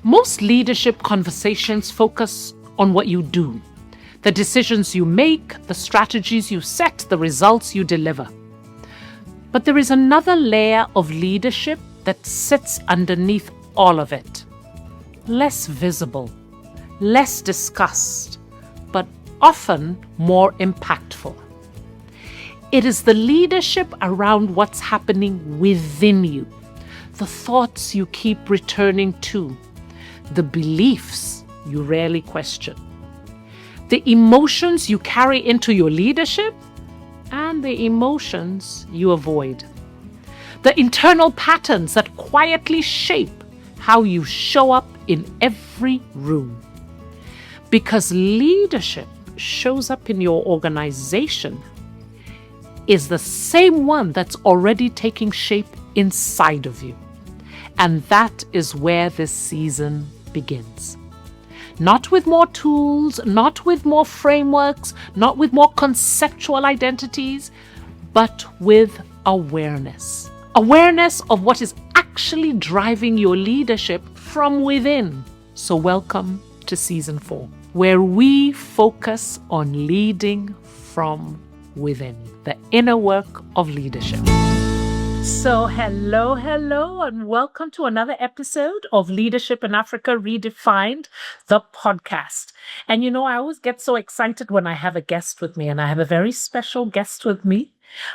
Most leadership conversations focus on what you do, the decisions you make, the strategies you set, the results you deliver. But there is another layer of leadership that sits underneath all of it. Less visible, less discussed, but often more impactful. It is the leadership around what's happening within you, the thoughts you keep returning to, the beliefs you rarely question, the emotions you carry into your leadership, and the emotions you avoid, the internal patterns that quietly shape how you show up in every room. Because leadership shows up in your organization is the same one that's already taking shape inside of you. And that is where this season begins. Not with more tools, not with more frameworks, not with more conceptual identities, but with awareness. Awareness of what is actually driving your leadership from within. So welcome to Season 4, where we focus on leading from within, the inner work of leadership. So hello, and welcome to another episode of Leadership in Africa Redefined, the podcast. And I always get so excited when I have a guest with me, and I have a very special guest with me.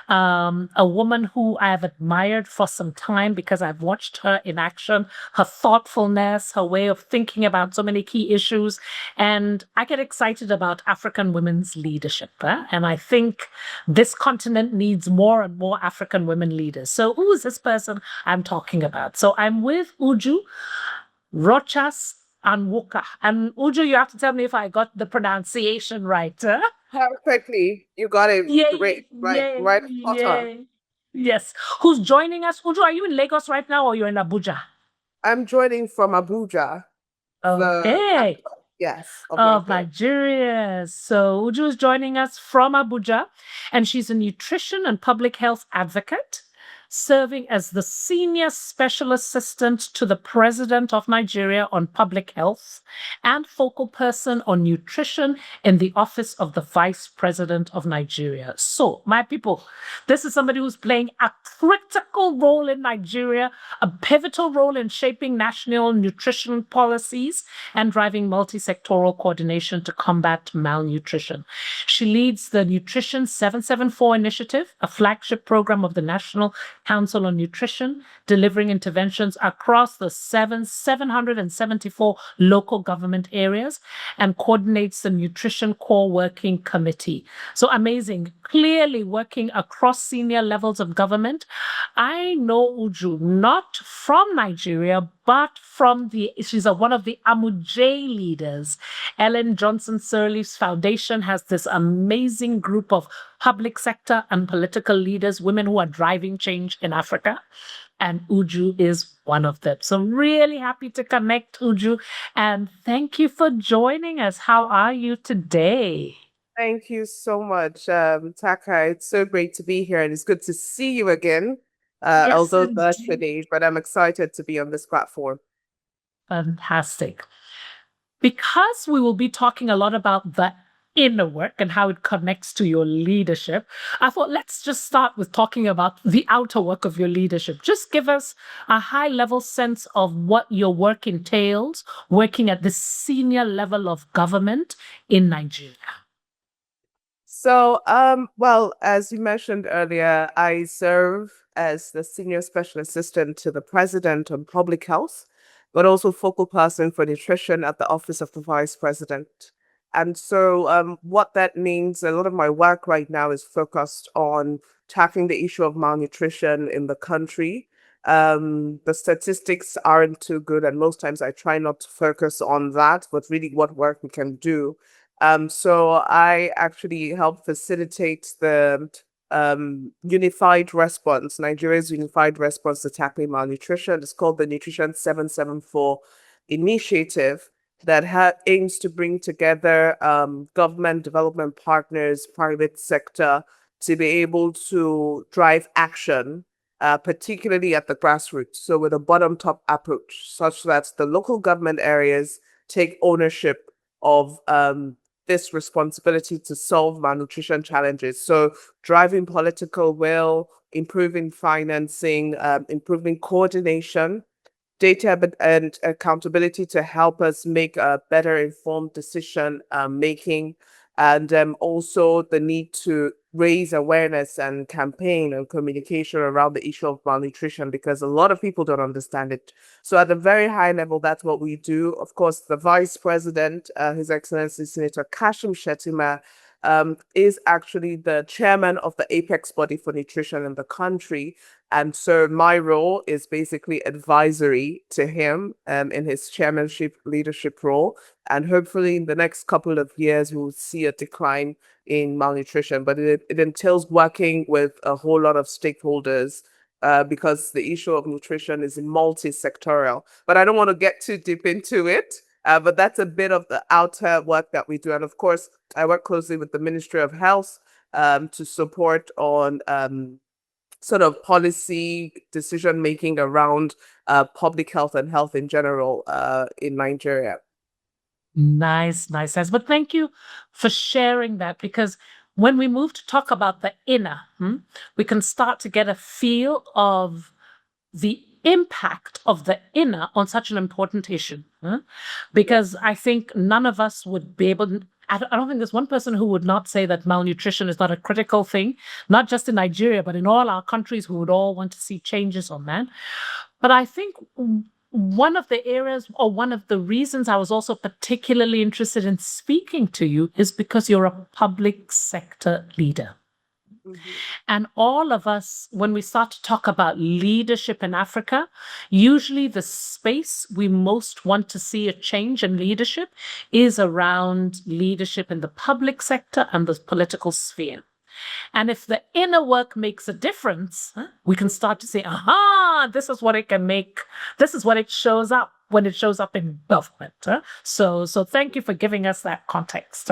A woman who I have admired for some time because I've watched her in action, her thoughtfulness, her way of thinking about so many key issues. And I get excited about African women's leadership. And I think this continent needs more and more African women leaders. So who is this person I'm talking about? So I'm with Uju Rochas Anwoka. And Uju, you have to tell me if I got the pronunciation right. Perfectly. You got it Yay, great. Right. yay, Right. Spot on. yay. Yes. Who's joining us? Uju, are you in Lagos right now or you're in Abuja? I'm joining from Abuja, the Okay. capital, yes, of Of Nigeria. Nigeria. So Uju is joining us from Abuja, and she's a nutrition and public health advocate, serving as the Senior Special Assistant to the President of Nigeria on Public Health and focal person on nutrition in the Office of the Vice President of Nigeria. So, my people, this is somebody who's playing a critical role in Nigeria, a pivotal role in shaping national nutrition policies and driving multi-sectoral coordination to combat malnutrition. She leads the Nutrition 774 initiative, a flagship program of the National Council on Nutrition, delivering interventions across the 774 local government areas, and coordinates the Nutrition Core Working Committee. So amazing, clearly working across senior levels of government. I know Uju not from Nigeria, but she's one of the Amuje leaders. Ellen Johnson Sirleaf's foundation has this amazing group of public sector and political leaders, women who are driving change in Africa. And Uju is one of them. So really happy to connect, Uju. And thank you for joining us. How are you today? Thank you so much, Taka. It's so great to be here and it's good to see you again, Yes, although indeed. virtually, but I'm excited to be on this platform. Fantastic. Because we will be talking a lot about the inner work and how it connects to your leadership, I thought let's just start with talking about the outer work of your leadership. Just give us a high level sense of what your work entails, working at the senior level of government in Nigeria. So, well, as you mentioned earlier, I serve as the Senior Special Assistant to the President on Public Health, but also focal person for nutrition at the Office of the Vice President. And so, what that means, a lot of my work right now is focused on tackling the issue of malnutrition in the country. The statistics aren't too good, and most times I try not to focus on that, but really what work we can do. So I actually help facilitate the unified response, Nigeria's unified response to tackling malnutrition. It's called the Nutrition 774 initiative that aims to bring together government development partners, private sector, to be able to drive action particularly at the grassroots. So with a bottom-top approach, such that the local government areas take ownership of this responsibility to solve malnutrition challenges. So driving political will, improving financing, improving coordination, data and accountability to help us make a better informed decision making, and also the need to raise awareness and campaign and communication around the issue of malnutrition, because a lot of people don't understand it. So at a very high level, that's what we do. Of course, the Vice President, His Excellency Senator Kashim Shettima, is actually the chairman of the apex body for nutrition in the country. And so my role is basically advisory to him in his chairmanship leadership role. And hopefully in the next couple of years, we'll see a decline in malnutrition. But it entails working with a whole lot of stakeholders, because the issue of nutrition is multi-sectorial. But I don't want to get too deep into it. But that's a bit of the outer work that we do. And of course, I work closely with the Ministry of Health to support on sort of policy decision making around public health and health in general in Nigeria. Nice, nice, nice. But thank you for sharing that, because when we move to talk about the inner, we can start to get a feel of the impact of the inner on such an important issue. Because I think none of us would be able, I don't think there's one person who would not say that malnutrition is not a critical thing, not just in Nigeria, but in all our countries who would all want to see changes on that. But I think one of the areas, or one of the reasons I was also particularly interested in speaking to you is because you're a public sector leader. And all of us, when we start to talk about leadership in Africa, usually the space we most want to see a change in leadership is around leadership in the public sector and the political sphere. And if the inner work makes a difference, we can start to say, aha, this is what it can make. This is what it shows up when it shows up in government. So thank you for giving us that context.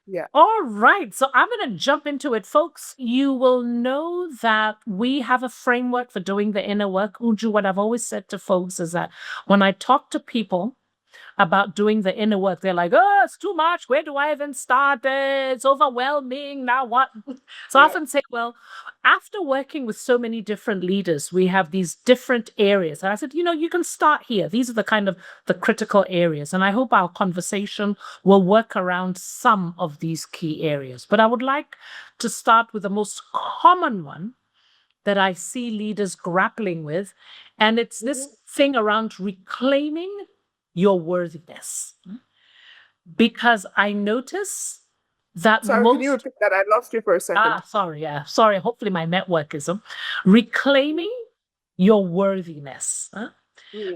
Yeah. All right. So I'm going to jump into it, folks. You will know that we have a framework for doing the inner work. Uju, what I've always said to folks is that when I talk to people about doing the inner work, they're like, oh, it's too much. Where do I even start? It's overwhelming. Now what? So I often say, well, after working with so many different leaders, we have these different areas. And I said, you can start here. These are the kind of the critical areas. And I hope our conversation will work around some of these key areas. But I would like to start with the most common one that I see leaders grappling with. And it's this thing around reclaiming your worthiness. Because I notice that Sorry, can you repeat that? I lost you for a second. Sorry. Hopefully my network is reclaiming your worthiness.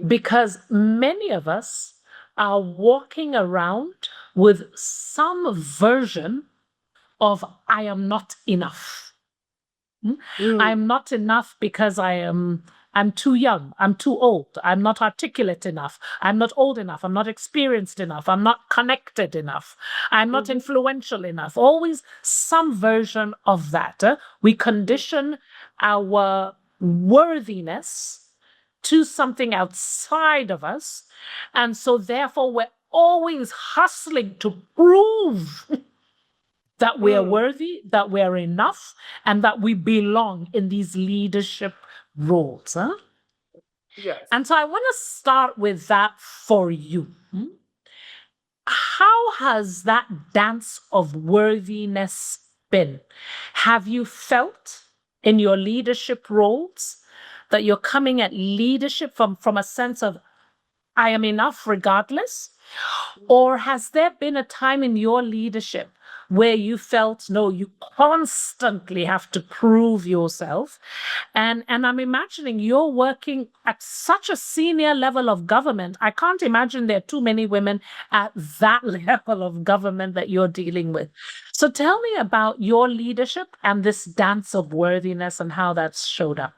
Because many of us are walking around with some version of I am not enough. I'm not enough because I'm too young, I'm too old, I'm not articulate enough, I'm not old enough, I'm not experienced enough, I'm not connected enough, I'm not influential enough. Always some version of that. We condition our worthiness to something outside of us. And so therefore we're always hustling to prove that we are worthy, that we are enough, and that we belong in these leadership roles. Yes. And so I want to start with that for you. How has that dance of worthiness been? Have you felt in your leadership roles that you're coming at leadership from a sense of I am enough regardless? Or has there been a time in your leadership where you felt, no, you constantly have to prove yourself? And I'm imagining you're working at such a senior level of government. I can't imagine there are too many women at that level of government that you're dealing with. So tell me about your leadership and this dance of worthiness and how that's showed up.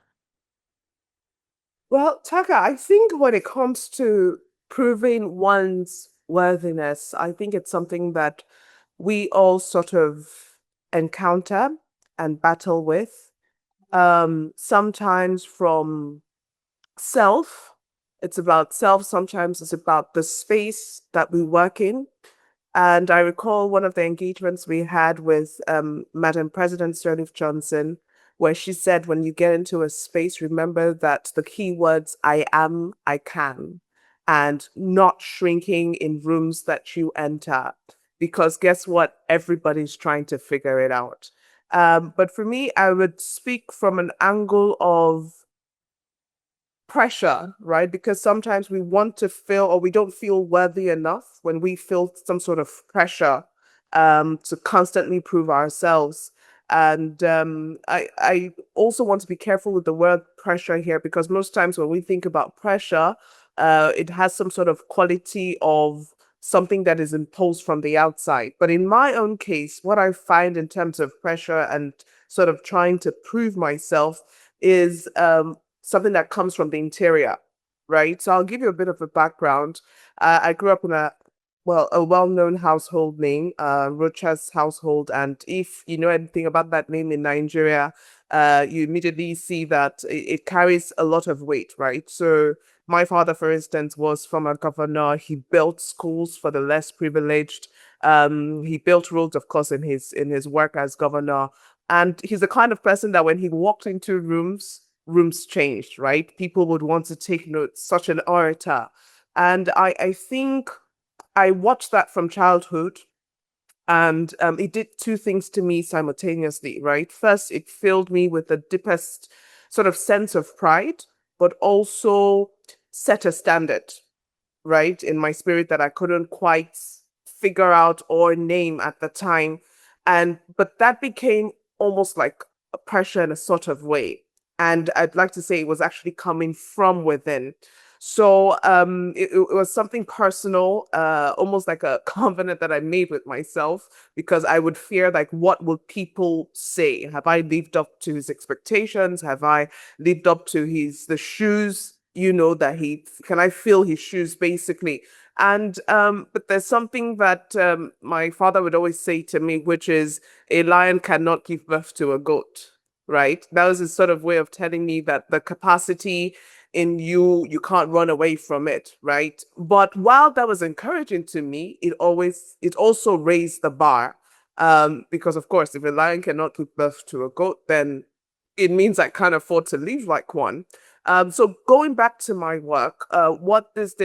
Well, Taka, I think when it comes to proving one's worthiness, I think it's something that we all sort of encounter and battle with. Sometimes from self. It's about self. Sometimes it's about the space that we work in. And I recall one of the engagements we had with Madam President Sirleaf Johnson, where she said, when you get into a space, remember that the key words, I am, I can, and not shrinking in rooms that you enter. Because guess what? Everybody's trying to figure it out. But for me, I would speak from an angle of pressure, right? Because sometimes we want to feel or we don't feel worthy enough when we feel some sort of pressure to constantly prove ourselves. And I also want to be careful with the word pressure here because most times when we think about pressure, it has some sort of quality of something that is imposed from the outside. But in my own case, what I find in terms of pressure and sort of trying to prove myself is something that comes from the interior, right? So I'll give you a bit of a background. I grew up in a well-known household name, Rocha's household, and if you know anything about that name in Nigeria, you immediately see that it carries a lot of weight, right? So my father, for instance, was former governor. He built schools for the less privileged. He built roads, of course, in his work as governor. And he's the kind of person that when he walked into rooms changed, right? People would want to take notes, such an orator. And I think I watched that from childhood, and it did two things to me simultaneously, right? First, it filled me with the deepest sort of sense of pride, but also set a standard, right, in my spirit that I couldn't quite figure out or name at the time. And but that became almost like a pressure in a sort of way. And I'd like to say it was actually coming from within. So it was something personal, almost like a covenant that I made with myself because I would fear like what will people say? Have I lived up to his expectations? Have I lived up to his the shoes, that he can I feel his shoes basically. And but there's something that my father would always say to me, which is a lion cannot give birth to a goat, right? That was his sort of way of telling me that the capacity in you can't run away from it, right? But while that was encouraging to me, it also raised the bar. Because of course, if a lion cannot give birth to a goat, then it means I can't afford to live like one. So going back to my work, what this,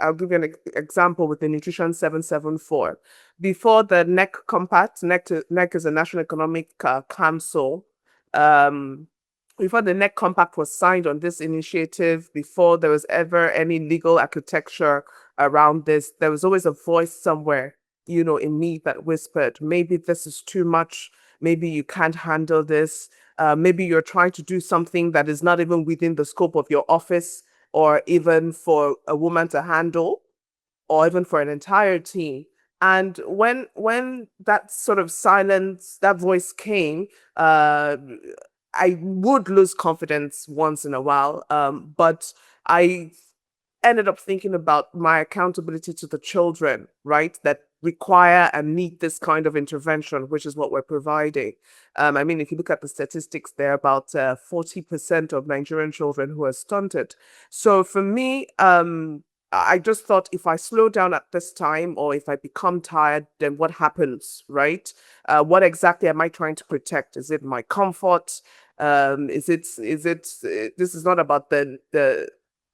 I'll give you an example with the Nutrition 774. Before the NEC Compact, NEC is a National Economic Council. Um, Before the NEC Compact was signed on this initiative, before there was ever any legal architecture around this, there was always a voice somewhere, in me that whispered, maybe this is too much, maybe you can't handle this, maybe you're trying to do something that is not even within the scope of your office, or even for a woman to handle, or even for an entire team. And when that sort of silence, that voice came, I would lose confidence once in a while. But I ended up thinking about my accountability to the children, right? That require and need this kind of intervention, which is what we're providing. I mean, if you look at the statistics, there are about 40% of Nigerian children who are stunted. So for me, I just thought if I slow down at this time or if I become tired, then what happens, right? What exactly am I trying to protect? Is it my comfort? This is not about the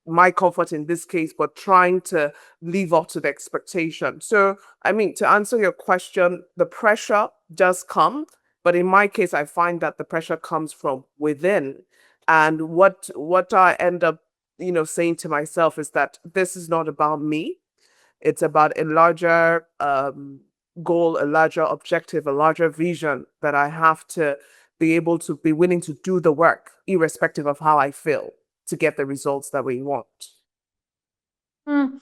my comfort in this case, but trying to live up to the expectation. So, I mean, to answer your question, the pressure does come, but in my case, I find that the pressure comes from within. And what I end up, saying to myself is that this is not about me. It's about a larger goal, a larger objective, a larger vision that I have to be able to be willing to do the work, irrespective of how I feel, to get the results that we want. Mm,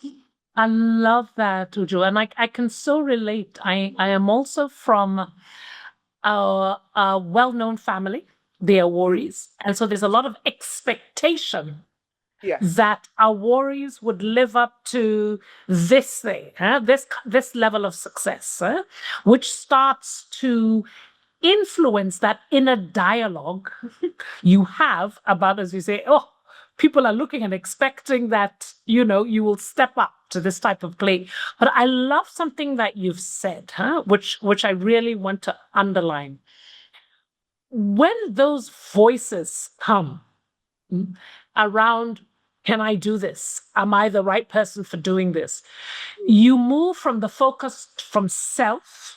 I love that, Uju. And I can so relate. I am also from a well-known family. They are Mm. Warriors. And so there's a lot of expectation Yes. that our Warriors would live up to this thing, this level of success, which starts to influence that inner dialogue you have about, as you say, oh, people are looking and expecting that, you will step up to this type of play. But I love something that you've said, which I really want to underline. When those voices come around, can I do this? Am I the right person for doing this? You move from the focus from self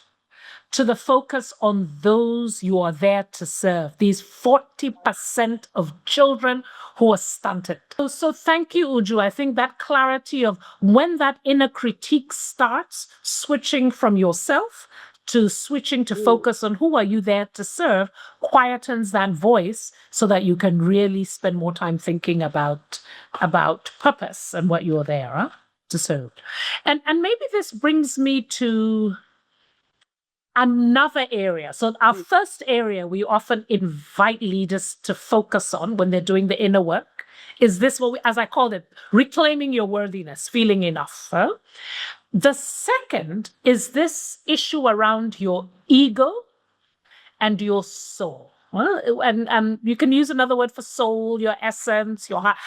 to the focus on those you are there to serve, these 40% of children who are stunted. So thank you, Uju. I think that clarity of when that inner critique starts, switching from yourself to switching to focus on who are you there to serve, quietens that voice so that you can really spend more time thinking about purpose and what you're there to serve. And maybe this brings me to another area. So our first area we often invite leaders to focus on when they're doing the inner work is this, as I called it, reclaiming your worthiness, feeling enough. The second is this issue around your ego and your soul. And you can use another word for soul, your essence, your heart.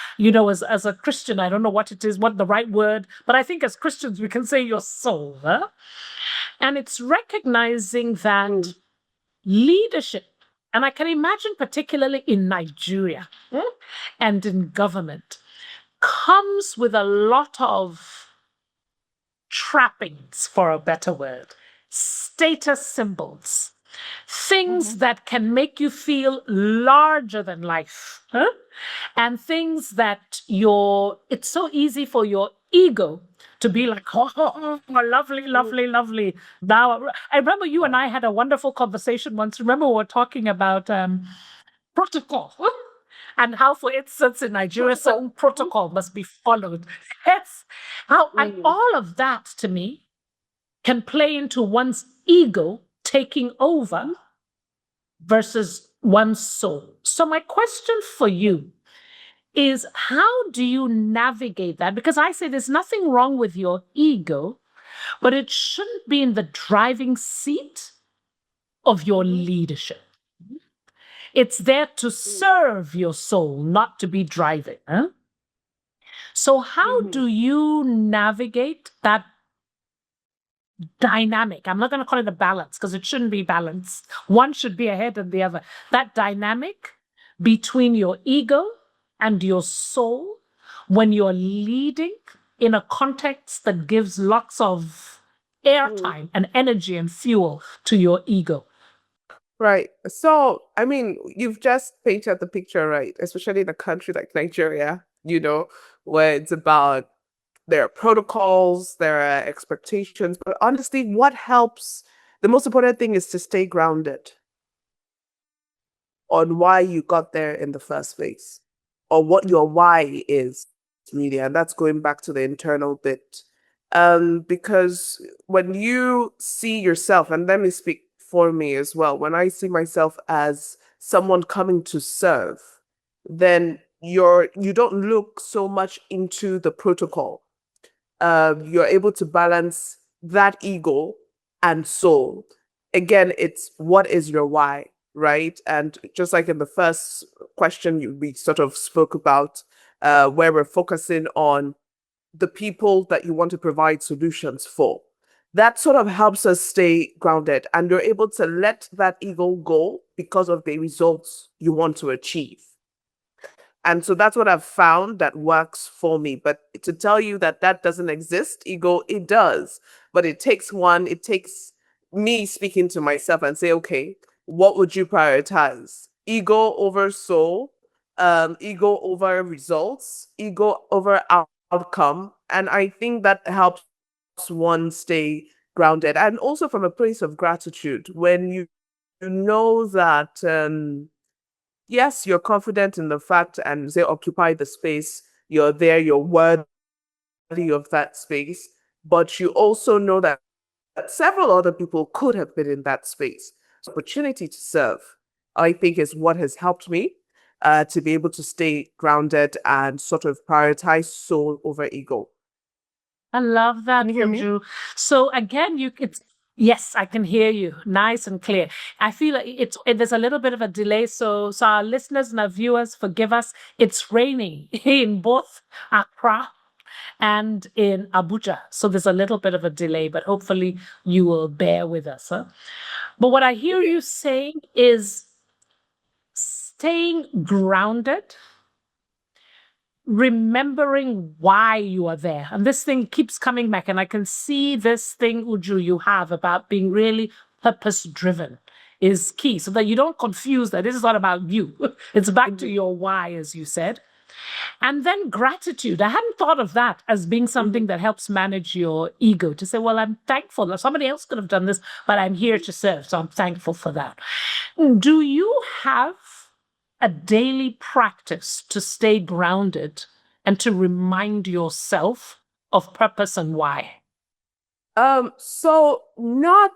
As a Christian, I don't know what it is, what the right word, but I think as Christians, we can say your soul. And it's recognizing that leadership, and I can imagine particularly in Nigeria and in government, comes with a lot of trappings, for a better word, status symbols, things that can make you feel larger than life, and things that it's so easy for your ego to be like, oh, lovely, lovely, lovely. Now, I remember you and I had a wonderful conversation once. Remember, we were talking about protocol and how, for instance, in Nigeria, certain protocol must be followed. Yes. And all of that, to me, can play into one's ego taking over versus one's soul. So my question for you is, how do you navigate that? Because I say there's nothing wrong with your ego, but it shouldn't be in the driving seat of your leadership. It's there to serve your soul, not to be driving. So how do you navigate that dynamic? I'm not going to call it a balance because it shouldn't be balanced. One should be ahead of the other. That dynamic between your ego and your soul when you're leading in a context that gives lots of airtime and energy and fuel to your ego. Right. So, I mean, you've just painted the picture, right? Especially in a country like Nigeria, where it's about there are protocols, there are expectations, but honestly, what helps? The most important thing is to stay grounded on why you got there in the first place, or what your why is, really. And that's going back to the internal bit. Because when you see yourself, and let me speak for me as well, when I see myself as someone coming to serve, then you don't look so much into the protocol. You're able to balance that ego and soul. Again, it's what is your why, right? And just like in the first question we sort of spoke about, where we're focusing on the people that you want to provide solutions for. That sort of helps us stay grounded, and you're able to let that ego go because of the results you want to achieve. And so that's what I've found that works for me. But to tell you that that doesn't exist, ego, it does. But it takes me speaking to myself and say, okay, what would you prioritize? Ego over soul, ego over results, ego over outcome. And I think that helps one stay grounded. And also from a place of gratitude, when you know that, yes, you're confident in the fact and they occupy the space, you're there, you're worthy of that space, but you also know that several other people could have been in that space. Opportunity to serve, I think, is what has helped me to be able to stay grounded and sort of prioritize soul over ego. I love that, Can you hear me? Uju. So again, Yes, I can hear you nice and clear. I feel like there's a little bit of a delay, so our listeners and our viewers, forgive us. It's raining in both Accra and in Abuja, so there's a little bit of a delay, but hopefully you will bear with us. Huh? But what I hear you saying is staying grounded, remembering why you are there. And this thing keeps coming back. And I can see this thing, Uju, you have about being really purpose driven is key so that you don't confuse that this is not about you. It's back to your why, as you said. And then gratitude. I hadn't thought of that as being something that helps manage your ego to say, well, I'm thankful that somebody else could have done this, but I'm here to serve. So I'm thankful for that. Do you have a daily practice to stay grounded and to remind yourself of purpose and why? So not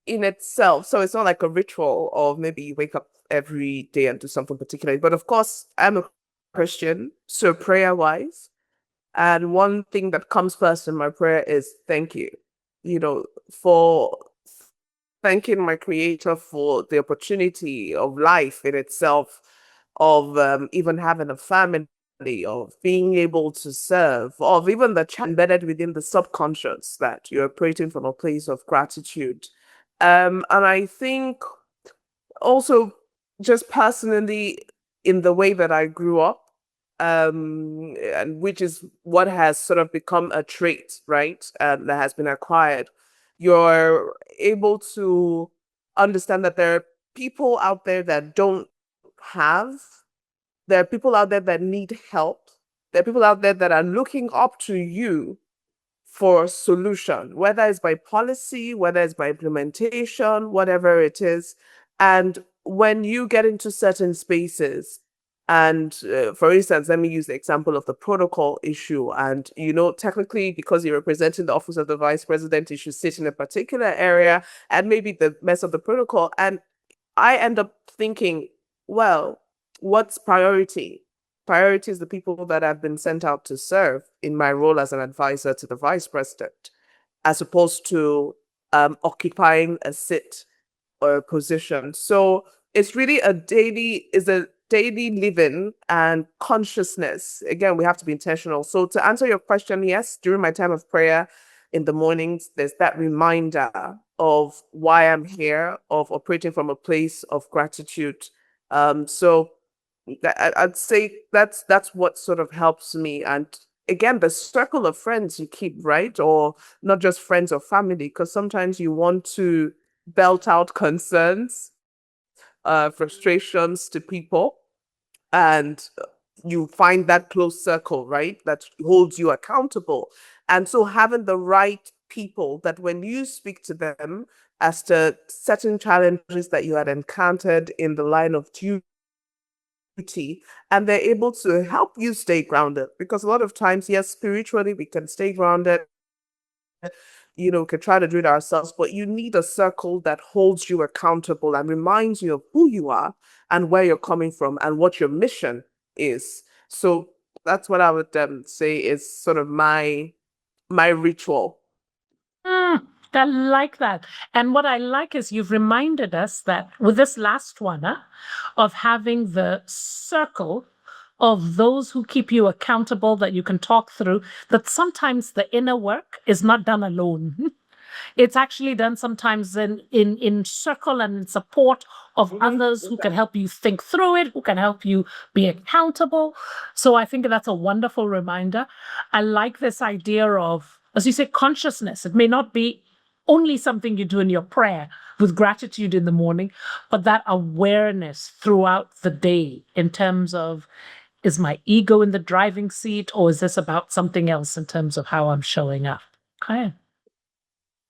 in itself. So it's not like a ritual of maybe you wake up every day and do something particular. But of course, I'm a Christian, so prayer wise. And one thing that comes first in my prayer is thank you, for thanking my creator for the opportunity of life in itself, of even having a family, of being able to serve, of even the embedded within the subconscious that you're operating from a place of gratitude. And I think also just personally in the way that I grew up, and which is what has sort of become a trait, right? That has been acquired. You're able to understand that there are people out there that don't have, there are people out there that need help. There are people out there that are looking up to you for a solution, whether it's by policy, whether it's by implementation, whatever it is. And when you get into certain spaces, and for instance, let me use the example of the protocol issue. And, technically, because you're representing the office of the vice president, you should sit in a particular area and maybe the mess of the protocol. And I end up thinking, well, what's priority? Priority is the people that have been sent out to serve in my role as an advisor to the vice president, as opposed to occupying a seat or a position. So it's really a daily living and consciousness. Again, we have to be intentional. So to answer your question, yes, during my time of prayer in the mornings, there's that reminder of why I'm here, of operating from a place of gratitude. So I'd say that's what sort of helps me. And again, the circle of friends you keep, right? Or not just friends or family, because sometimes you want to belt out concerns, frustrations to people, and you find that close circle, right? That holds you accountable. And so having the right people that when you speak to them as to certain challenges that you had encountered in the line of duty, and they're able to help you stay grounded. Because a lot of times, yes, spiritually, we can stay grounded, can try to do it ourselves, but you need a circle that holds you accountable and reminds you of who you are and where you're coming from and what your mission is. So that's what I would say is sort of my ritual. I like that. And what I like is you've reminded us that with this last one, of having the circle of those who keep you accountable, that you can talk through, that sometimes the inner work is not done alone. It's actually done sometimes in circle and in support of others who can help you think through it, who can help you be accountable. So I think that's a wonderful reminder. I like this idea of, as you say, consciousness. It may not be only something you do in your prayer with gratitude in the morning, but that awareness throughout the day in terms of, is my ego in the driving seat, or is this about something else in terms of how I'm showing up? Okay.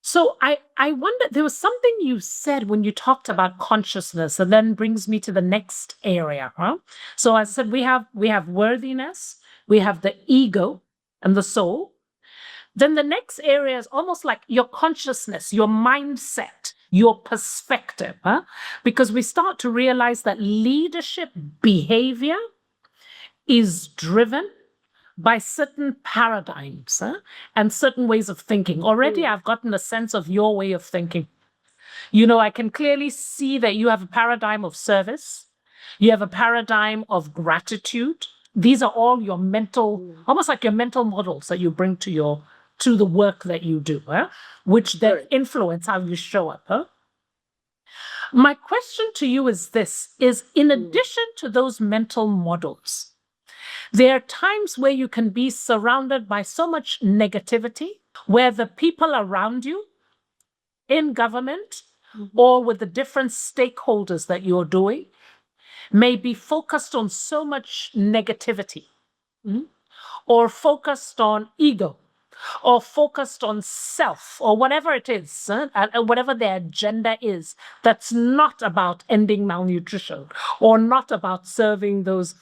So I wonder, there was something you said when you talked about consciousness, and then brings me to the next area, huh? So I said we have worthiness, we have the ego and the soul. Then the next area is almost like your consciousness, your mindset, your perspective, huh? Because we start to realize that leadership behavior is driven by certain paradigms and certain ways of thinking. Already, I've gotten a sense of your way of thinking. I can clearly see that you have a paradigm of service. You have a paradigm of gratitude. These are all your mental, almost like your mental models that you bring to the work that you do, which then influence how you show up. My question to you is this, is in addition to those mental models, there are times where you can be surrounded by so much negativity, where the people around you in government or with the different stakeholders that you're doing may be focused on so much negativity or focused on ego or focused on self or whatever it is, and whatever their agenda is, that's not about ending malnutrition or not about serving those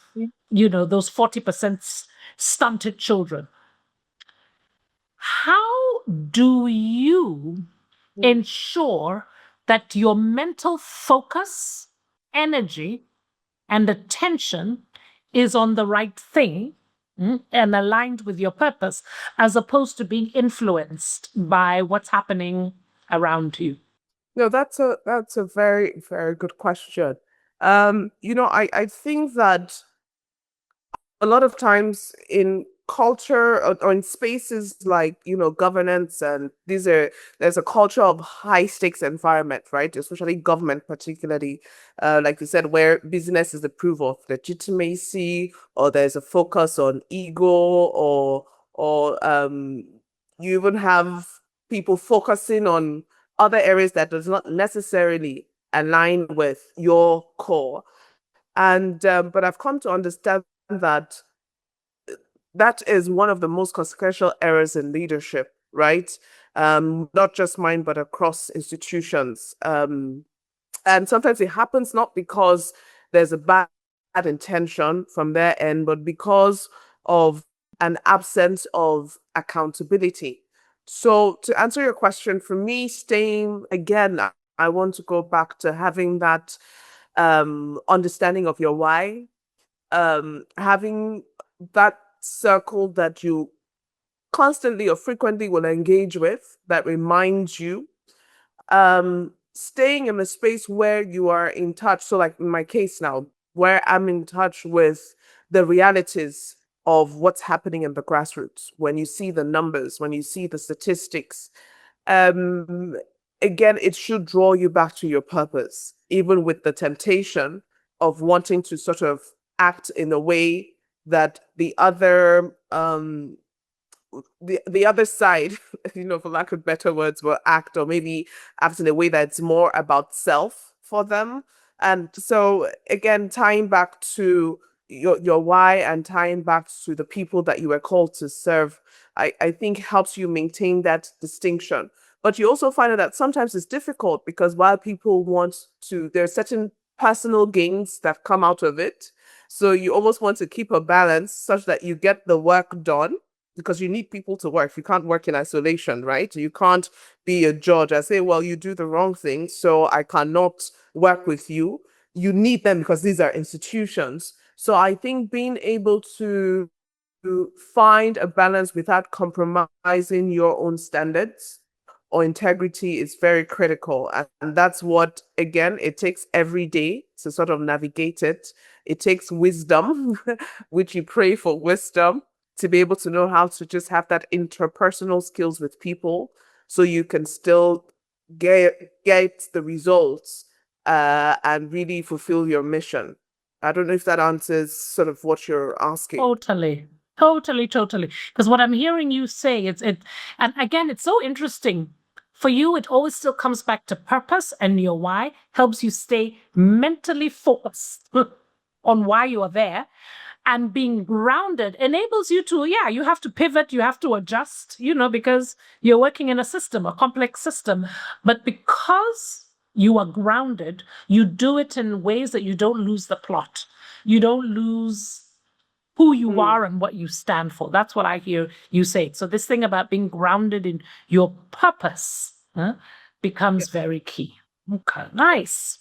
40% stunted children. How do you ensure that your mental focus, energy, and attention is on the right thing and aligned with your purpose, as opposed to being influenced by what's happening around you? No, that's a very, very good question. I think that a lot of times in culture or in spaces like governance, and there's a culture of high stakes environment, right? Especially government, particularly like you said, where business is a proof of legitimacy, or there's a focus on ego, or you even have people focusing on other areas that does not necessarily align with your core. And but I've come to understand that that is one of the most consequential errors in leadership, right? Not just mine, but across institutions. And sometimes it happens not because there's a bad intention from their end, but because of an absence of accountability. So to answer your question, for me, staying again, I want to go back to having that understanding of your why, having that circle that you constantly or frequently will engage with that reminds you, staying in a space where you are in touch. So, like in my case now, where I'm in touch with the realities of what's happening in the grassroots, when you see the numbers, when you see the statistics, um, again, it should draw you back to your purpose, even with the temptation of wanting to sort of act in a way that the other side, for lack of better words, will act, or maybe act in a way that's more about self for them. And so again, tying back to your why and tying back to the people that you were called to serve, I think helps you maintain that distinction. But you also find out that sometimes it's difficult because while people there are certain personal gains that come out of it. So you almost want to keep a balance such that you get the work done, because you need people to work. You can't work in isolation, right? You can't be a judge and say, well, you do the wrong thing, so I cannot work with you. You need them because these are institutions. So I think being able to find a balance without compromising your own standards or integrity is very critical. And that's what, again, it takes every day to sort of navigate it. It takes wisdom, which you pray for wisdom to be able to know how to just have that interpersonal skills with people so you can still get the results and really fulfill your mission. I don't know if that answers sort of what you're asking. Totally. Totally, totally. Because what I'm hearing you say, and again, it's so interesting. For you, it always still comes back to purpose, and your why helps you stay mentally focused on why you are there. And being grounded enables you to, you have to pivot, you have to adjust, because you're working in a system, a complex system. But because you are grounded, you do it in ways that you don't lose the plot. You don't lose who you are and what you stand for. That's what I hear you say. So this thing about being grounded in your purpose becomes very key. Okay, nice.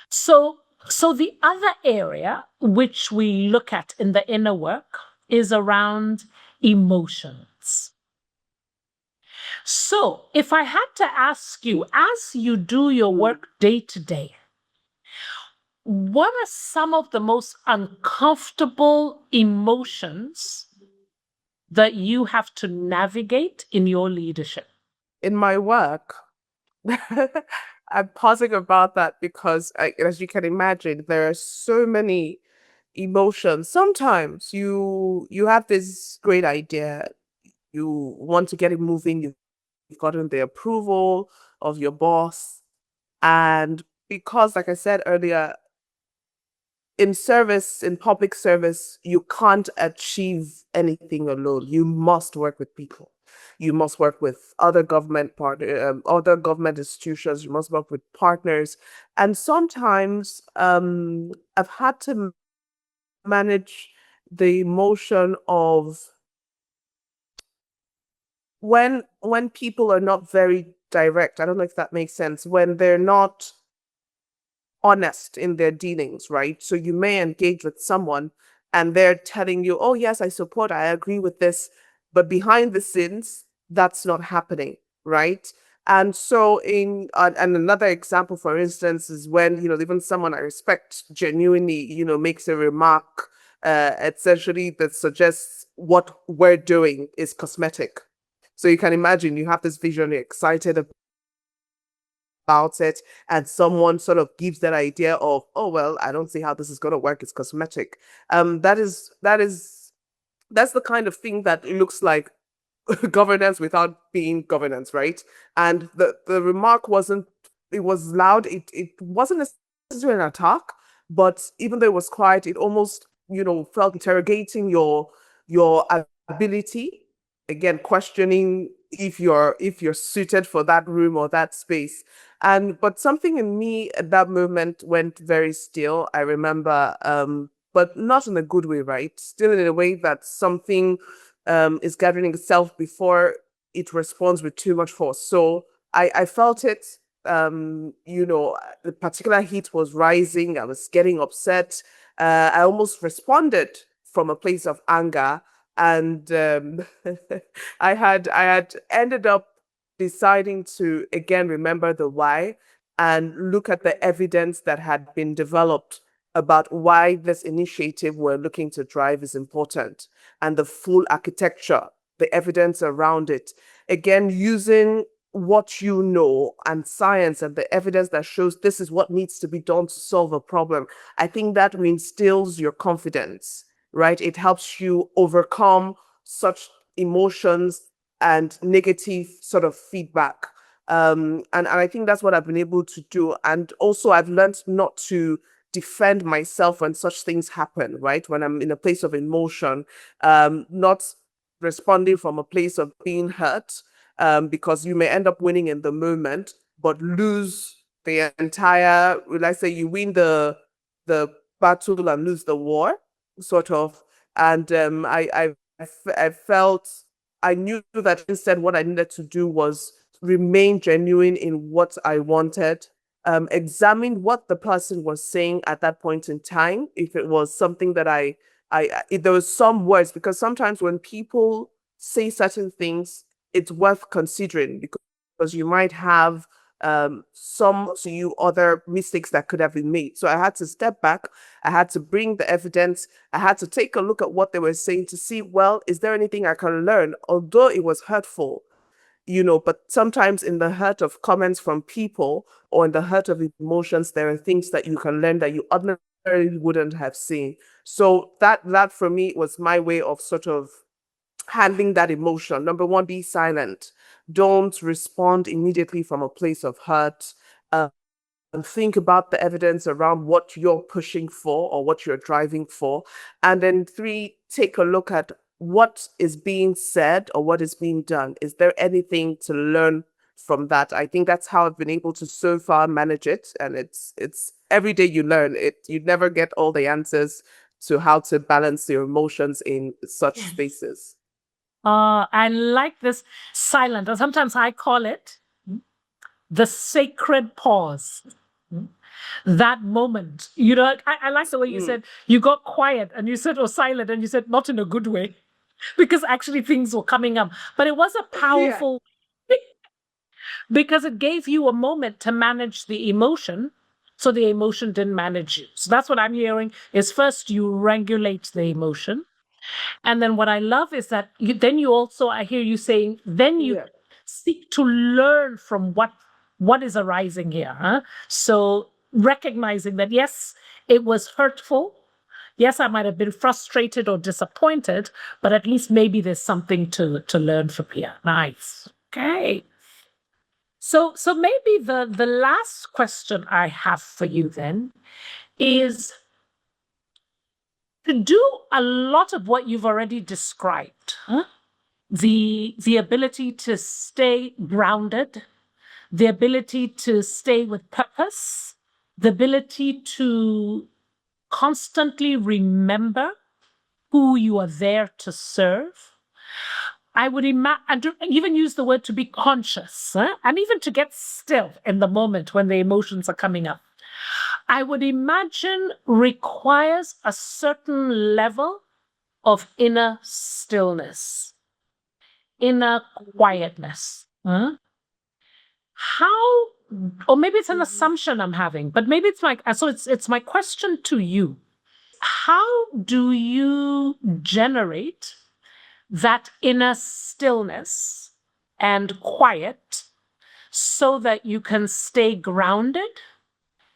So the other area which we look at in the inner work is around emotions. So, if I had to ask you, as you do your work day to day, what are some of the most uncomfortable emotions that you have to navigate in your leadership? In my work, I'm pausing about that because, as you can imagine, there are so many emotions. Sometimes you have this great idea, you want to get it moving, you've gotten the approval of your boss, and because, like I said earlier, in service, in public service, you can't achieve anything alone. You must work with people. You must work with other government other government institutions. You must work with partners, and sometimes I've had to manage the emotion of when people are not very direct. I don't know if that makes sense. When they're not honest in their dealings, right? So you may engage with someone and they're telling you, oh, yes, I support, I agree with this. But behind the scenes, that's not happening, right? And so, and another example, for instance, is when, even someone I respect genuinely, makes a remark, essentially that suggests what we're doing is cosmetic. So you can imagine you have this vision, you're excited about it, and someone sort of gives that idea of, oh well, I don't see how this is going to work, it's cosmetic. That's the kind of thing that looks like governance without being governance, right? And the remark wasn't, it was loud, it wasn't necessarily an attack, but even though it was quiet, it almost, felt interrogating your ability, again questioning if you're suited for that room or that space. And but something in me at that moment went very still, I remember, but not in a good way, right? Still in a way that something is gathering itself before it responds with too much force. So I felt it. The particular heat was rising. I was getting upset. I almost responded from a place of anger, and I had ended up deciding to again remember the why and look at the evidence that had been developed about why this initiative we're looking to drive is important, and the full architecture, the evidence around it. Again, using what you know and science and the evidence that shows this is what needs to be done to solve a problem. I think that instills your confidence, right? It helps you overcome such emotions and negative sort of feedback. And I think that's what I've been able to do. And also, I've learned not to defend myself when such things happen, right? When I'm in a place of emotion, not responding from a place of being hurt, because you may end up winning in the moment, but lose the entire, let's say you win the battle and lose the war, sort of. And I felt, I knew that instead what I needed to do was remain genuine in what I wanted, examine what the person was saying at that point in time. If it was something that if there was some words, because sometimes when people say certain things, it's worth considering because you might have some to you other mistakes that could have been made. So I had to step back. I had to bring the evidence. I had to take a look at what they were saying to see, well, is there anything I can learn? Although it was hurtful, but sometimes in the hurt of comments from people or in the hurt of emotions, there are things that you can learn that you ordinarily wouldn't have seen. So that for me was my way of sort of handling that emotion. Number one, be silent. Don't respond immediately from a place of hurt. And think about the evidence around what you're pushing for or what you're driving for. And then three, take a look at what is being said or what is being done. Is there anything to learn from that? I think that's how I've been able to so far manage it. And it's every day you learn it. You never get all the answers to how to balance your emotions in such spaces. I like this silent, or sometimes I call it the sacred pause. that moment. I like the way you said you got quiet and you said, or silent, and you said not in a good way, because actually things were coming up. But it was a powerful because it gave you a moment to manage the emotion. So the emotion didn't manage you. So that's what I'm hearing is first you regulate the emotion. And then what I love is that then you also, I hear you saying, then you seek to learn from what is arising here. Huh? So recognizing that, yes, it was hurtful. Yes, I might have been frustrated or disappointed, but at least maybe there's something to learn from here. Nice. Okay. So maybe the last question I have for you then is to do a lot of what you've already described. Huh? The ability to stay grounded, the ability to stay with purpose, the ability to constantly remember who you are there to serve. I would even use the word to be conscious, and even to get still in the moment when the emotions are coming up. I would imagine requires a certain level of inner stillness, inner quietness. How, or maybe it's an assumption I'm having, but maybe it's my question to you. How do you generate that inner stillness and quiet so that you can stay grounded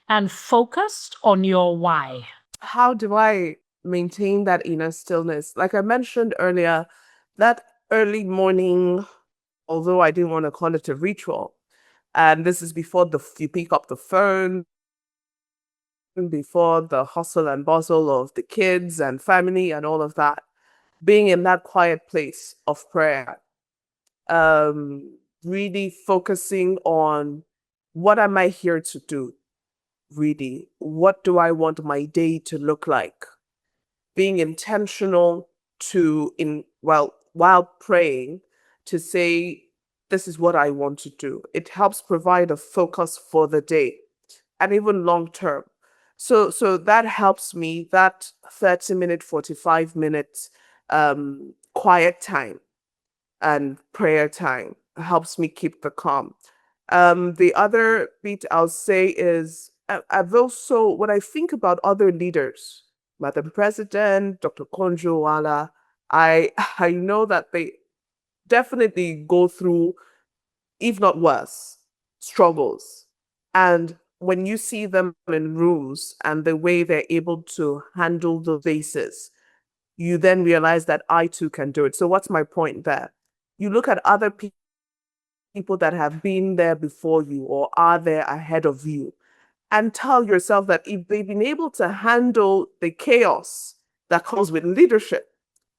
and focused on your why? How do I maintain that inner stillness? Like I mentioned earlier, that early morning, although I didn't want to call it a ritual, and this is before you pick up the phone, before the hustle and bustle of the kids and family and all of that, being in that quiet place of prayer, really focusing on what am I here to do? Really, what do I want my day to look like? Being intentional while praying to say, this is what I want to do. It helps provide a focus for the day and even long term. So that helps me, that 30-minute, 45 minutes quiet time and prayer time helps me keep the calm. The other bit I'll say is I've also, when I think about other leaders, Madam President, Dr. Konjo-Iweala, I I know that they definitely go through, if not worse, struggles. And when you see them in rooms and the way they're able to handle the faces, you then realize that I too can do it. So what's my point there? You look at other people that have been there before you or are there ahead of you, and tell yourself that if they've been able to handle the chaos that comes with leadership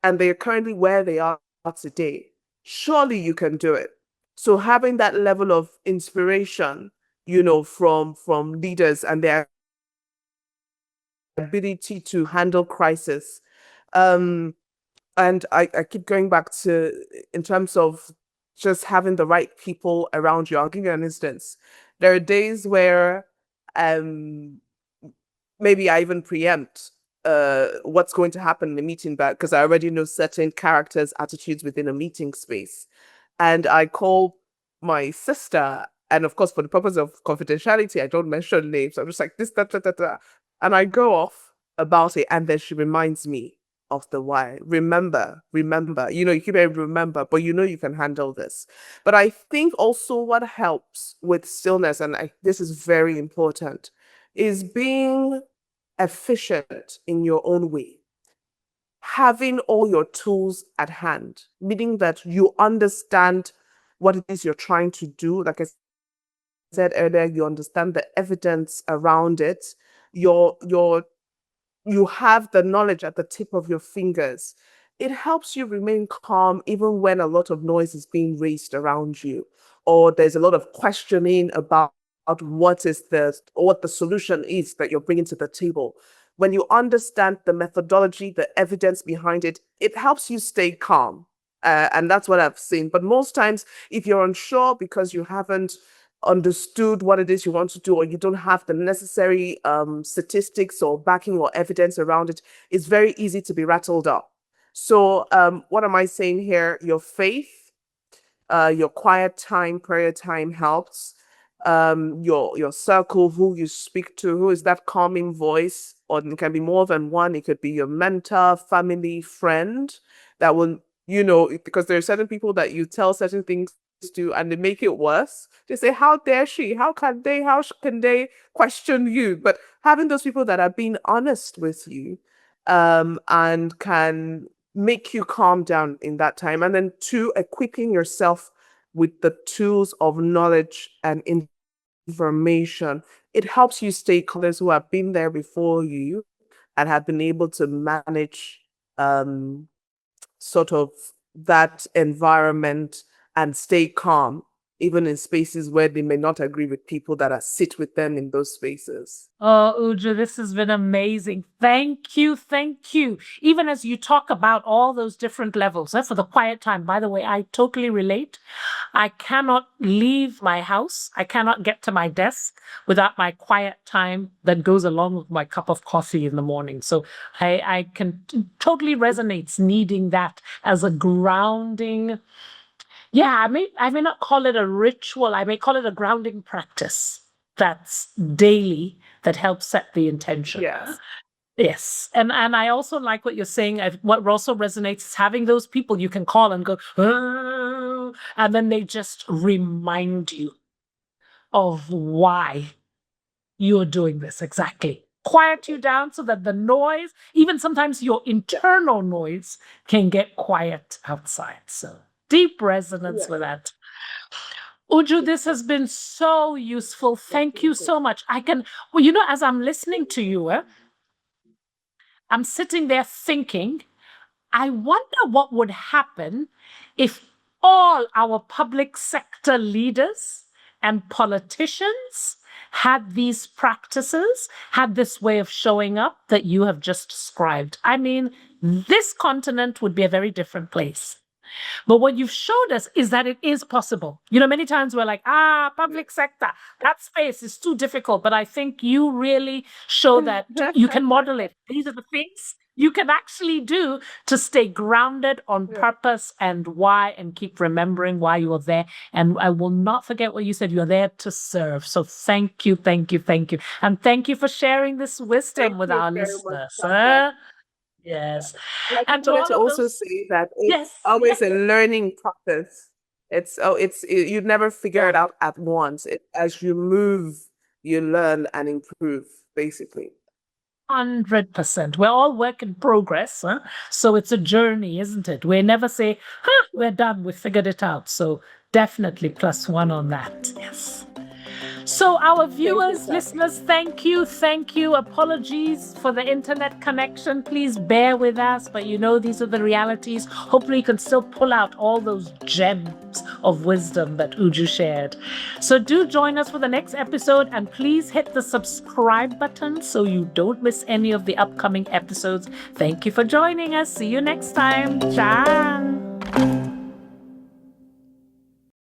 and they're currently where they are today, surely you can do it. So having that level of inspiration, from leaders and their ability to handle crisis. And I keep going back to, in terms of just having the right people around you. I'll give you an instance. There are days where um maybe I even preempt what's going to happen in the meeting, back because I already know certain characters, attitudes within a meeting space. And I call my sister, and of course, for the purpose of confidentiality, I don't mention names. I'm just like this, that, that, that, that. And I go off about it, and then she reminds me of the why. Remember, remember. You keep saying remember, but you can handle this. But I think also what helps with stillness, and this is very important, is being efficient in your own way. Having all your tools at hand, meaning that you understand what it is you're trying to do. Like I said earlier, you understand the evidence around it. You have the knowledge at the tip of your fingers. It helps you remain calm even when a lot of noise is being raised around you, or there's a lot of questioning about what the solution is that you're bringing to the table. When you understand the methodology, the evidence behind it, it helps you stay calm. And that's what I've seen. But most times, if you're unsure because you haven't understood what it is you want to do, or you don't have the necessary statistics or backing or evidence around it, it's very easy to be rattled up. So what am I saying here? Your faith, your quiet time, prayer time helps. Your circle, who you speak to, who is that calming voice, or it can be more than one. It could be your mentor, family, friend that will, because there are certain people that you tell certain things to and they make it worse. They say, how dare she? How can they question you? But having those people that are being honest with you and can make you calm down in that time. And then two, equipping yourself with the tools of knowledge and information. It helps you stay close who have been there before you and have been able to manage sort of that environment and stay calm, even in spaces where they may not agree with people that are sit with them in those spaces. Oh, Uju, this has been amazing. Thank you. Thank you. Even as you talk about all those different levels for the quiet time, by the way, I totally relate. I cannot leave my house. I cannot get to my desk without my quiet time that goes along with my cup of coffee in the morning. So I can totally resonate needing that as a grounding. Yeah, I may not call it a ritual. I may call it a grounding practice that's daily that helps set the intention. Yes. Yes. And I also like what you're saying. What also resonates is having those people you can call and go, "Oh," and then they just remind you of why you're doing this exactly. Quiet you down so that the noise, even sometimes your internal noise, can get quiet outside. So deep resonance with that. Uju, this has been so useful. Thank you so much. As I'm listening to you, I'm sitting there thinking, I wonder what would happen if all our public sector leaders and politicians had these practices, had this way of showing up that you have just described. I mean, this continent would be a very different place. But what you've showed us is that it is possible. Many times we're like, public sector, that space is too difficult. But I think you really show that you can model it. These are the things you can actually do to stay grounded on purpose and why, and keep remembering why you are there. And I will not forget what you said. You're there to serve. So thank you, thank you, thank you. And thank you for sharing this wisdom with our listeners. Yes. And I wanted to also say that it's always a learning process. You never figure it out at once. As you move, you learn and improve, basically. 100%. We're all work in progress. So it's a journey, isn't it? We never say, we're done, we figured it out. So definitely +1 on that. Yes. So our viewers, listeners, thank you. Thank you. Apologies for the internet connection. Please bear with us, but these are the realities. Hopefully you can still pull out all those gems of wisdom that Uju shared. So do join us for the next episode, and please hit the subscribe button so you don't miss any of the upcoming episodes. Thank you for joining us. See you next time. Ciao.